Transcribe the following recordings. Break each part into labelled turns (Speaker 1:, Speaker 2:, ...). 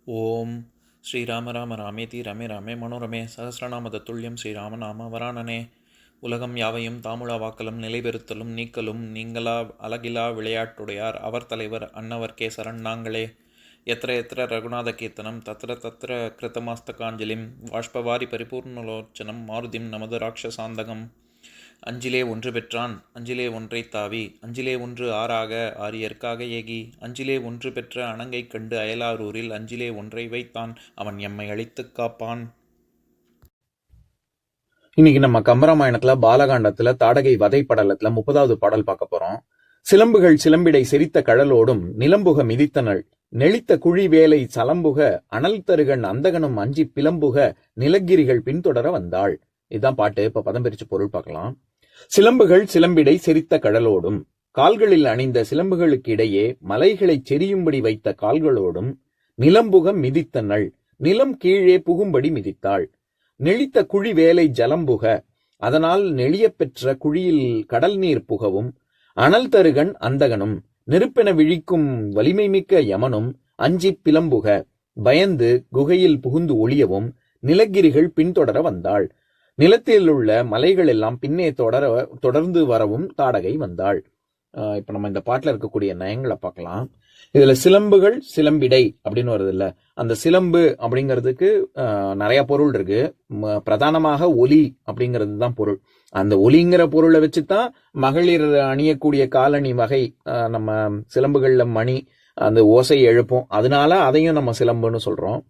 Speaker 1: ஓம் ஸ்ரீராம ராம ராமேதி ரமே ராமே மனோரமே சகசிரநாம தத்துல்யம் ஸ்ரீராம நாம வராணனே. உலகம் யாவையும் தாமுழா வாக்கலும் நிலைபெறுத்தலும் நீக்கலும் நீங்களா அழகிலா விளையாட்டுடையார் அவர் தலைவர் அன்னவர் கேசரன் நாங்களே. எத்திர எத்திர ரகுநாத கீர்த்தனம் தத்திர தத்திர கிருத்தமாஸ்தகாஞ்சலிம் வாஷ்பவாரி பரிபூர்ணலோச்சனம் மாருதிம் நமது ராட்சசாந்தகம். அஞ்சிலே ஒன்று பெற்றான் அஞ்சிலே ஒன்றை தாவி அஞ்சிலே ஒன்று ஆறாக ஆரியர்க்காக ஏகி அஞ்சிலே ஒன்று பெற்ற அணங்கை கண்டு அயலாரூரில் அஞ்சிலே ஒன்றை வைத்தான் அவன் எம்மை அழித்துக் காப்பான்.
Speaker 2: இன்னைக்கு நம்ம கம்பராமாயணத்துல பாலகாண்டத்துல தாடகை வதை படலத்துல 30வது பாடல் பார்க்க போறோம். சிலம்புகள் சிலம்பிடை செரித்த கடலோடும் நிலம்புக மிதித்தனள் நெளித்த குழி வேலை சலம்புக அனல் தருகன் அந்தகனும் அஞ்சி பிளம்புக நிலகிரிகள் பின்தொடர வந்தாள். இதுதான் பாட்டு. இப்ப பதம் பிரிச்சு பொருள் பார்க்கலாம். சிலம்புகள் சிலம்பிடை செரித்த கடலோடும், கால்களில் அணிந்த சிலம்புகளுக்கு இடையே மலைகளை செரியும்படி வைத்த கால்களோடும் நிலம்புக மிதித்தனள் நிலம் கீழே புகும்படி மிதித்தாள். நெளித்த குழி வேலை ஜலம்புக அதனால் நெளிய பெற்ற குழியில் கடல் நீர் புகவும், அனல் தருகன் அந்தகனும் நெருப்பென விழிக்கும் வலிமை மிக்க யமனும் அஞ்சி பிளம்புக பயந்து குகையில் புகுந்து ஒளியவும் நிலகிரிகள் பின்தொடர வந்தாள். நிலத்தில் உள்ள மலைகள் எல்லாம் பின்னே தொடர்ந்து வரவும் தாடகை வந்தாள். இப்ப நம்ம இந்த பாட்டுல இருக்கக்கூடிய நயங்களை பார்க்கலாம். இதுல சிலம்புகள் சிலம்பிடை அப்படின்னு வருது இல்ல, அந்த சிலம்பு அப்படிங்கிறதுக்கு நிறைய பொருள் இருக்கு. பிரதானமாக ஒலி அப்படிங்கிறது தான் பொருள். அந்த ஒலிங்கிற பொருளை வச்சுதான் மகளிர் அணியக்கூடிய காலணி வகை நம்ம சிலம்புகள்ல மணி அந்த ஓசை எழுப்போம். அதனால அதையும் நம்ம சிலம்புன்னு சொல்றோம்.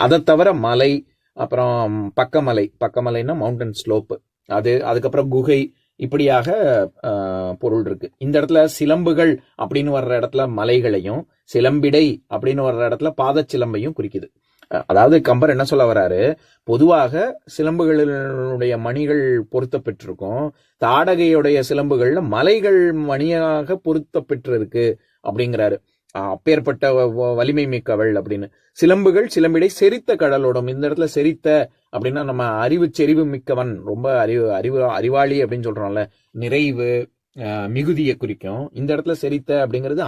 Speaker 2: அதை தவிர மலை, அப்புறம் பக்கமலைன்னா மவுண்டன் ஸ்லோப்பு, அதுக்கப்புறம் குகை, இப்படியாக பொருள் இருக்கு. இந்த இடத்துல சிலம்புகள் அப்படின்னு வர்ற இடத்துல மலைகளையும், சிலம்பிடை அப்படின்னு வர்ற இடத்துல பாதச்சிலம்பையும் குறிக்குது. அதாவது கம்பர் என்ன சொல்ல வர்றாரு, பொதுவாக சிலம்புகளுடைய மணிகள் பொருத்த பெற்றிருக்கும், தாடகையுடைய சிலம்புகள்ல மலைகள் மணியாக பொருத்த பெற்றிருக்கு அப்படிங்கிறாரு. அப்பேற்பட்ட வலிமை மிக்கவள் அப்படின்னு. சிலம்புகள் சிலம்பிடை செரித்த கடலோடும், இந்த இடத்துல செரித்த அப்படின்னா நம்ம அறிவு செறிவு மிக்கவன், ரொம்ப அறிவாளி அப்படின்னு சொல்றோம்ல, நிறைவு மிகுதியை குறிக்கும். இந்த இடத்துல செரித்த அப்படிங்கிறது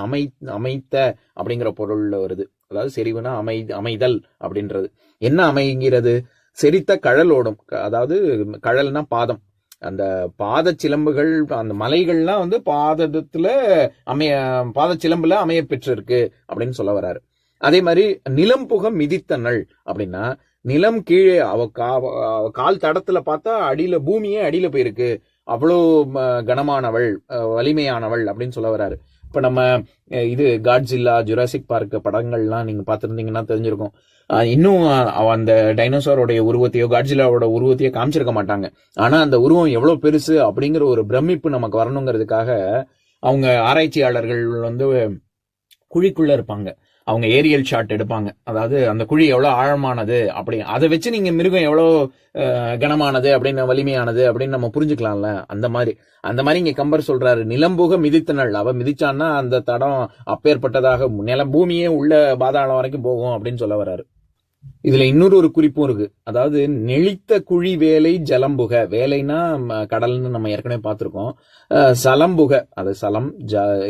Speaker 2: அமைத்த அப்படிங்கிற பொருள்ல வருது. அதாவது செறிவுனா அமைதல் அப்படின்றது. என்ன அமைகிறது? செரித்த கடலோடும், அதாவது கடல்னா பாதம். அந்த பாத சிலம்புகள், அந்த மலைகள்லாம் பாதத்துல பாத சிலம்புல அமைய பெற்றிருக்கு அப்படின்னு சொல்ல வர்றாரு. அதே மாதிரி நிலம் புக மிதித்தனள் அப்படின்னா, நிலம் கீழே அவ கால் தடத்துல பார்த்தா அடியில பூமியே அடியில போயிருக்கு, அவ்வளோ கனமானவள் வலிமையானவள் அப்படின்னு சொல்ல வர்றாரு. இப்ப நம்ம இது காட்ஜில்லா, ஜுராசிக் பார்க் படங்கள்லாம் நீங்க பார்த்திருந்தீங்கன்னா தெரிஞ்சிருக்கும். இன்னும் அந்த டைனோசரோடைய உருவத்தையோ காட்ஜில்லாவோட உருவத்தையோ காமிச்சிருக்க மாட்டாங்க. ஆனா அந்த உருவம் எவ்வளவு பெருசு அப்படிங்கிற ஒரு பிரமிப்பு நமக்கு வரணுங்கிறதுக்காக அவங்க ஆராய்ச்சியாளர்கள் குழிக்குள்ள இருப்பாங்க, அவங்க ஏரியல் ஷாட் எடுப்பாங்க. அதாவது அந்த குழி எவ்வளவு ஆழமானது அப்படி, அதை வச்சு நீங்க மிருகம் எவ்வளவு கனமானது அப்படின்னு, வலிமையானது அப்படின்னு நம்ம புரிஞ்சுக்கலாம்ல. அந்த மாதிரி இங்க கம்பர் சொல்றாரு, நிலம்புக மிதித்தனள், அவ மிதிச்சான்னா அந்த தடம் அப்பேற்பட்டதாக பூமியே உள்ள பாதாளம் வரைக்கும் போகும் அப்படின்னு சொல்ல வர்றாரு. இதுல இன்னொரு குறிப்பும் இருக்கு. அதாவது நெளித்த குழி வேலை ஜலம்புக, வேலைனா கடல்னு நம்ம ஏற்கனவே பார்த்திருக்கோம். சலம்புக, அது சலம்,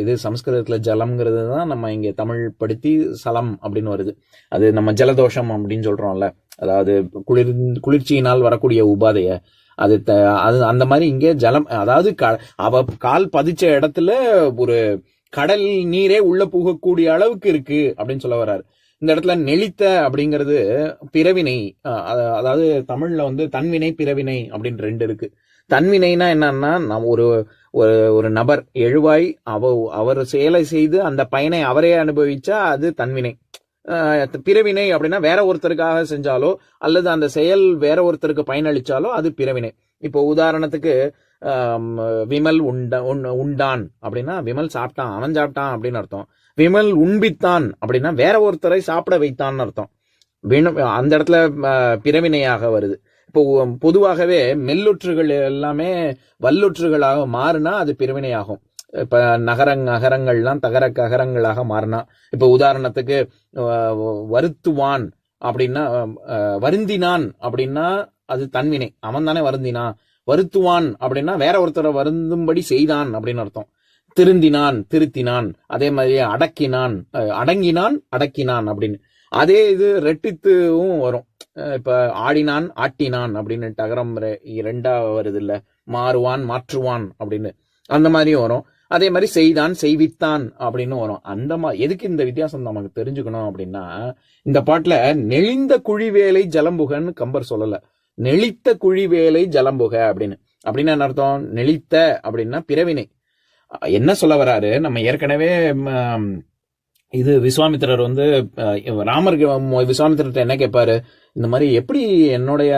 Speaker 2: இது சமஸ்கிருதத்துல ஜலம்ங்கிறது தான் நம்ம இங்க தமிழ் படுத்தி சலம் அப்படின்னு வருது. அது நம்ம ஜலதோஷம் அப்படின்னு சொல்றோம்ல, அதாவது குளிர்ச்சியினால் வரக்கூடிய உபாதைய, அது அந்த மாதிரி இங்கே ஜலம், அதாவது அவ கால் பதிச்ச இடத்துல ஒரு கடல் நீரே உள்ள புகக்கூடிய அளவுக்கு இருக்கு அப்படின்னு சொல்ல வர்றாரு. இந்த இடத்துல நெளித்த அப்படிங்கிறது பிறவினை, அதாவது தமிழ்ல தன்வினை பிறவினை அப்படின்னு ரெண்டு இருக்கு. தன்வினைனா என்னன்னா, நம்ம ஒரு நபர் எழுவாய் அவர் செயலை செய்து அந்த பயனை அவரே அனுபவிச்சா அது தன்வினை. பிறவினை அப்படின்னா வேற ஒருத்தருக்காக செஞ்சாலோ அல்லது அந்த செயல் வேற ஒருத்தருக்கு பயனளிச்சாலோ அது பிறவினை. இப்போ உதாரணத்துக்கு விமல் உண்டான் அப்படின்னா விமல் சாப்பிட்டான், அவன் சாப்பிட்டான் அப்படின்னு அர்த்தம். விமல் உண்பித்தான் அப்படின்னா வேற ஒருத்தரை சாப்பிட வைத்தான்னு அர்த்தம். அந்த இடத்துல பிறவினையாக வருது. இப்போ பொதுவாகவே மெல்லொற்றுகள் எல்லாமே வல்லொற்றுகளாக மாறினா அது பிறவினையாகும். இப்ப நகரங்கள்லாம் தகர ககரங்களாக மாறினா, இப்ப உதாரணத்துக்கு வருத்துவான் அப்படின்னா, வருந்தினான் அப்படின்னா அது தன்வினை, அவன் தானே வருந்தினான். வருத்துவான் அப்படின்னா வேற ஒருத்தரை வருந்தும்படி செய்தான் அப்படின்னு அர்த்தம். திருந்தினான், திருத்தினான். அதே மாதிரி அடங்கினான் அப்படின்னு. அதே இது ரெட்டித்துவும் வரும். இப்ப ஆடினான் ஆட்டினான் அப்படின்னு டகரம் ரெண்டா வருது இல்ல, மாறுவான் மாற்றுவான் அப்படின்னு அந்த மாதிரியும் வரும். அதே மாதிரி செய்தான் செய்வித்தான் அப்படின்னு வரும். அந்த மாதிரி எதுக்கு இந்த வித்தியாசம் நமக்கு தெரிஞ்சுக்கணும் அப்படின்னா, இந்த பாட்டுல நெளிந்த குழிவேலை ஜலம்புகன்னு கம்பர் சொல்லல, நெளித்த குழிவேலை ஜலம்புக அப்படின்னு. அப்படின்னா என்ன அர்த்தம்? நெளித்த அப்படின்னா பிறவினை. என்ன சொல்ல வராரு, நம்ம ஏற்கனவே இது விஸ்வாமித்திரர் வந்து ராமர் விஸ்வாமித்திரர்கிட்ட என்ன கேட்பாரு, இந்த மாதிரி எப்படி என்னுடைய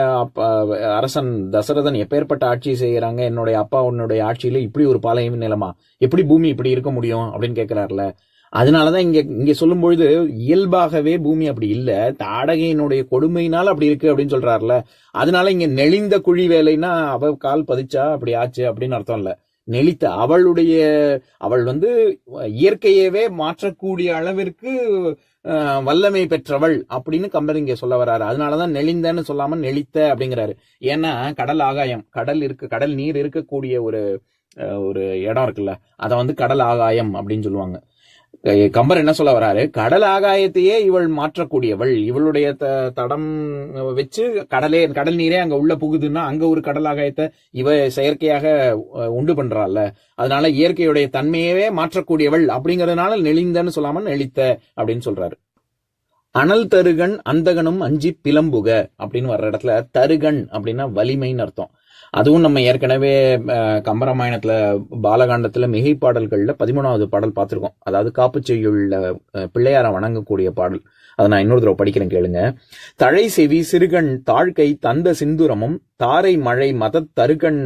Speaker 2: அரசன் தசரதன் எப்பேற்பட்ட ஆட்சி செய்யறாங்க, என்னுடைய அப்பா உன்னுடைய ஆட்சியில இப்படி ஒரு பாளையம் நிலமா, எப்படி பூமி இப்படி இருக்க முடியும் அப்படின்னு கேட்கிறாருல. அதனாலதான் இங்க சொல்லும் பொழுது இயல்பாகவே பூமி அப்படி இல்ல, தாடகையினுடைய கொடுமையினால அப்படி இருக்கு அப்படின்னு சொல்றாருல. அதனால இங்க நெளிந்த குழி வேலைன்னா அவ கால் பதிச்சா அப்படி ஆச்சு அப்படின்னு அர்த்தம் இல்ல. நெளித்த அவள் வந்து இயற்கையவே மாற்றக்கூடிய அளவிற்கு வல்லமை பெற்றவள் அப்படின்னு கம்பர் இங்க சொல்ல வர்றாரு. அதனாலதான் நெளிந்தன்னு சொல்லாம நெளித்த அப்படிங்கிறாரு. ஏன்னா கடல் ஆகாயம், கடல் நீர் இருக்கக்கூடிய ஒரு இடம் இருக்குல்ல, அத வந்து கடல் ஆகாயம் அப்படின்னு சொல்லுவாங்க. கம்பர் என்ன சொல்ல வராரு, கடல் ஆகாயத்தையே இவள் மாற்றக்கூடியவள், இவளுடைய தடம் வச்சு கடல் நீரே அங்க உள்ள புகுதுன்னா அங்க ஒரு கடல் ஆகாயத்தை இவ செயற்கையாக உண்டு பண்றாள். அதனால இயற்கையுடைய தன்மையவே மாற்றக்கூடியவள் அப்படிங்கறதுனால நெளிந்தன்னு சொல்லாம நெளித்த அப்படின்னு சொல்றாரு. அனல் தருகன் அந்தகனும் அஞ்சி பிளம்புக அப்படின்னு வர்ற இடத்துல தருகன் அப்படின்னா வலிமைன்னு அர்த்தம். அதுவும் நம்ம ஏற்கனவே கம்பராமாயணத்துல பாலகாண்டத்துல மிகை பாடல்கள்ல 13வது பாடல் பார்த்திருக்கோம். அதாவது காப்புச்செய்யுள்ள பிள்ளையார வணங்கக்கூடிய பாடல். அதை நான் இன்னொரு தடவை படிக்கிறேன் கேளுங்க. தழை செவி சிறுகண் தாழ்கை தந்த சிந்துரமும் தாரை மழை மதத் தருகண்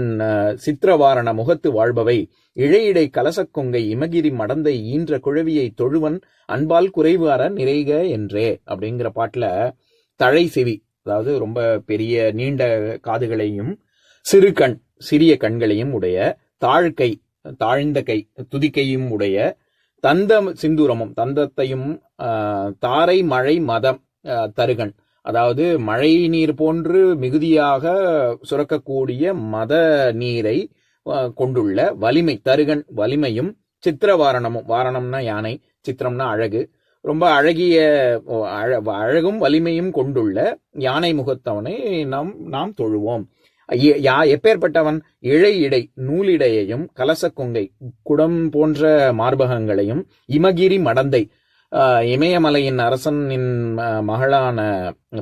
Speaker 2: சித்திரவாரண முகத்து வாழ்பவை இழையிடை கலசக்கொங்கை இமகிரி மடந்தை ஈன்ற குழவியை தொழுவன் அன்பால் குறைவு அற நிறைக என்றே அப்படிங்கிற பாட்டுல தழை செவி, அதாவது ரொம்ப பெரிய நீண்ட காதுகளையும் சிறுகண் சிறிய கண்களையும் உடைய, தாழ்கை தாழ்ந்த கை துதிக்கையும் உடைய, தந்த சிந்தூரமும் தந்தத்தையும், தாரை மழை மதம் தருகன் அதாவது மழை நீர் போன்று மிகுதியாக சுரக்கக்கூடிய மத நீரை கொண்டுள்ள வலிமை தருகன் வலிமையும், சித்திரவாரணமும், வாரணம்னா யானை, சித்திரம்னா அழகு, ரொம்ப அழகிய அழகும் வலிமையும் கொண்டுள்ள யானை முகத்தவனை நாம் தொழுவோம். எப்பேற்பட்டவன்? இழை இடை நூலிடையையும் கலச கொங்கை குடம் போன்ற மார்பகங்களையும் இமகிரி மடந்தை இமயமலையின் அரசனின் மகளான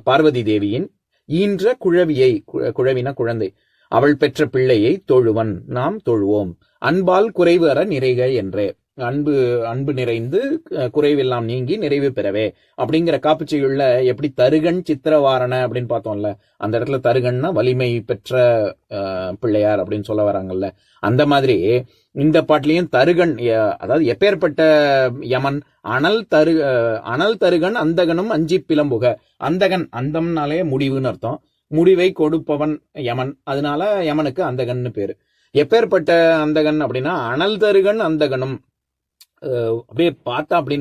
Speaker 2: பார்வதி தேவியின் ஈன்ற குழவியை, குழவின குழந்தை, அவள் பெற்ற பிள்ளையை தொழுவன் நாம் தொழுவோம். அன்பால் குறைவு அற நிறைக என்றே, அன்பு நிறைந்து குறைவெல்லாம் நீங்கி நிறைவு பெறவே அப்படிங்கிற காப்புச்செய்யுள்ள எப்படி தருகன் சித்திரவாரண அப்படின்னு பார்த்தோம்ல, அந்த இடத்துல தருகன்னா வலிமை பெற்ற பிள்ளையார் அப்படின்னு சொல்ல வராங்கல்ல. அந்த மாதிரி இந்த பாட்டிலையும் தருகன், அதாவது எப்பேற்பட்ட யமன், அனல் தருகன் அந்தகனும் அஞ்சி பிளம்புக. அந்தகன், அந்தம்னாலே முடிவுன்னு அர்த்தம், முடிவை கொடுப்பவன் யமன், அதனால யமனுக்கு அந்தகன்னு பேரு. எப்பேற்பட்ட அந்தகன் அப்படின்னா அனல் தருகன் அந்தகனும், அப்படியே பார்த்தா அப்படி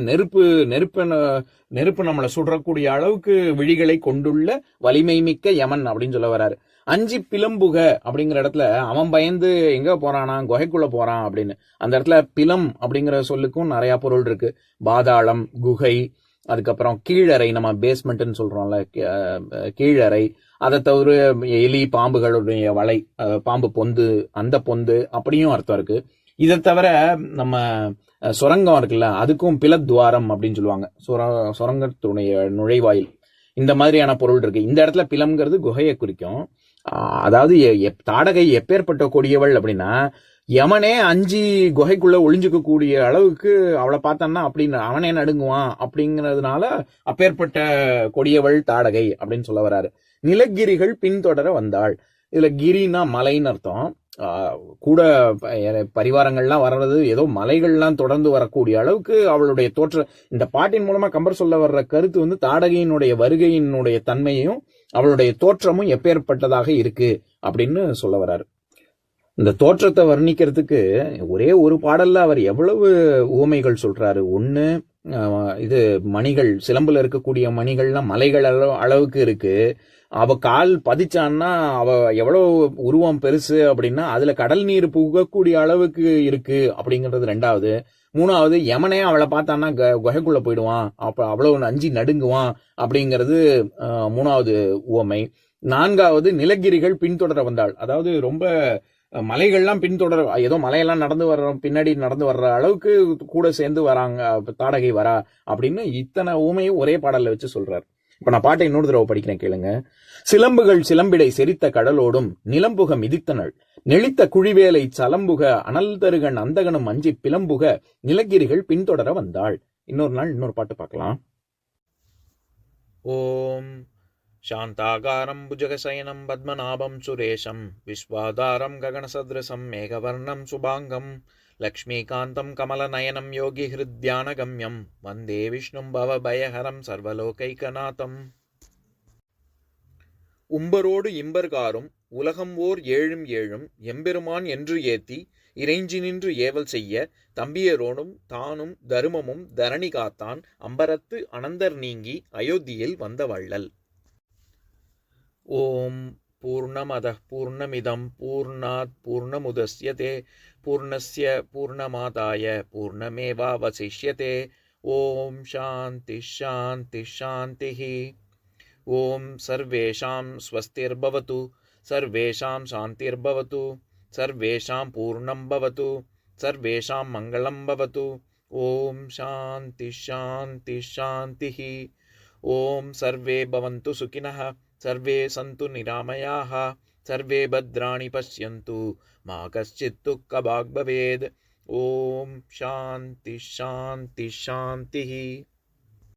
Speaker 2: நெருப்பு நம்மளை சுடக்கூடிய அளவுக்கு விழிகளை கொண்டுள்ள வலிமை மிக்க யமன் அப்படின்னு சொல்ல வராரு. அஞ்சி பிளம்புக அப்படிங்கிற இடத்துல அவன் பயந்து எங்க போறானா, குகைக்குள்ள போறான் அப்படின்னு. அந்த இடத்துல பிலம் அப்படிங்கிற சொல்லுக்கும் நிறைய பொருள் இருக்கு. பாதாளம், குகை, அதுக்கப்புறம் கீழறை, நம்ம பேஸ்மெண்ட்னு சொல்றோம்ல, கீழறை, அதை தவிர எலி பாம்புகளுடைய வலை, பாம்பு பொந்து, அந்த பொந்து அப்படியும் அர்த்தம் இருக்கு. இதை தவிர நம்ம சுரங்கம் இருக்குல்ல, அதுக்கும் பிலத்வாரம் அப்படின்னு சொல்லுவாங்க, சுரங்கத்துடைய நுழைவாயில். இந்த மாதிரியான பொருள் இருக்கு. இந்த இடத்துல பிலம்ங்கிறது குகையை குறிக்கும். அதாவது தாடகை எப்பேற்பட்ட கொடியவள் அப்படின்னா, யமனே அஞ்சி குகைக்குள்ள ஒளிஞ்சுக்க கூடிய அளவுக்கு அவளை பார்த்தான்னா அப்படின்னு அவனே நடுங்குவான். அப்படிங்கிறதுனால அப்பேற்பட்ட கொடியவள் தாடகை அப்படின்னு சொல்ல வராரு. நிலகிரிகள் பின்தொடர வந்தாள். இதுல கிரினா மலைன்னு அர்த்தம். கூட பரிவாரங்கள்லாம் வர்றது ஏதோ மலைகள்லாம் தொடர்ந்து வரக்கூடிய அளவுக்கு அவளுடைய இந்த பாட்டின் மூலமா கம்பர் சொல்ல வர்ற கருத்து வந்து தாடகையினுடைய வருகையினுடைய தன்மையும் அவளுடைய தோற்றமும் எப்பேற்பட்டதாக இருக்கு அப்படின்னு சொல்ல வர்றாரு. இந்த தோற்றத்தை வர்ணிக்கிறதுக்கு ஒரே ஒரு பாடல்ல அவர் எவ்வளவு உவமைகள் சொல்றாரு. ஒண்ணு, இது மணிகள், சிலம்புல இருக்கக்கூடிய மணிகள்லாம் மலைகள் அளவுக்கு இருக்கு. அவ கால் பதிச்சான்னா அவ எவ்வளவு உருவம் பெருசு அப்படின்னா அதுல கடல் நீர் புகக்கூடிய அளவுக்கு இருக்கு அப்படிங்கிறது ரெண்டாவது. மூணாவது யமனே அவளை பார்த்தான்னா குகைக்குள்ள போயிடுவான், அப்ப அவ்வளவு அஞ்சி நடுங்குவான் அப்படிங்கிறது மூணாவது உவமை. நான்காவது நிலகிரிகள் பின்தொடர வந்தாள், அதாவது ரொம்ப மலைகள்லாம் பின்தொடர, ஏதோ மலையெல்லாம் நடந்து வர்ற பின்னாடி நடந்து வர்ற அளவுக்கு கூட சேர்ந்து வராங்க தாடகை வரா அப்படின்னு இத்தனை ஊமையும் ஒரே பாடல்ல வச்சு சொல்றாரு. இப்ப நான் பாட்டை இன்னொரு தடவை படிக்கிறேன் கேளுங்க. சிலம்புகள் சிலம்பிடை செரித்த கடலோடும் நிலம்புக மிதித்தனள் நெளித்த குழிவேலை சலம்புக அனல் தருகன் அந்தகனும் அஞ்சி பிளம்புக நிலகிரிகள் பின்தொடர வந்தாள். இன்னொரு நாள் இன்னொரு பாட்டு பார்க்கலாம்.
Speaker 1: ஓம் சாந்தாகாரம் புஜகசயனம் பத்மநாபம் சுரேஷம் விஸ்வாதாரம் ககனசத்ரசம் மேகவர்ணம் சுபாங்கம் லக்ஷ்மீகாந்தம் கமலநயனம் யோகி ஹிருத்யானகம்யம் வந்தே விஷ்ணும் பவபயஹரம் சர்வலோகைகநாதம். உம்பரோடு இம்பர்காரும் உலகம் ஓர் ஏழும் ஏழும் எம்பெருமான் என்று ஏத்தி இறைஞ்சி நின்று ஏவல் செய்ய தம்பியரோடும் தானும் தருமமும் தரணி காத்தான் அம்பரத்து அனந்தர் நீங்கி அயோத்தியில் வந்த வள்ளல். ஓம் பூர்ணமதః பூர்ணமிதம் பூர்ணாத் பூர்ணமுதஸ்யதே பூர்ணஸ்ய பூர்ணமாதாய பூர்ணமேவாவசிஷ்யதே. ஓம் சாந்தி சாந்தி சாந்திः. ஓம் சர்வேஷாம் ஸ்வஸ்திர்பவது சர்வேஷாம் சாந்திர்பவது சர்வேஷாம் பூர்ணம் பவது சர்வேஷாம் மங்களம் பவது. ஓம் சாந்தி சாந்தி சாந்திः. ஓம் சர்வே பவந்து சுகினः சர்வே சந்து நிராமயாः சர்வே பத்ராணி பஷ்யந்து மா கஷ்சித் துக்கபாக் பவேத். ஓம் சாந்தி சாந்தி சாந்திः.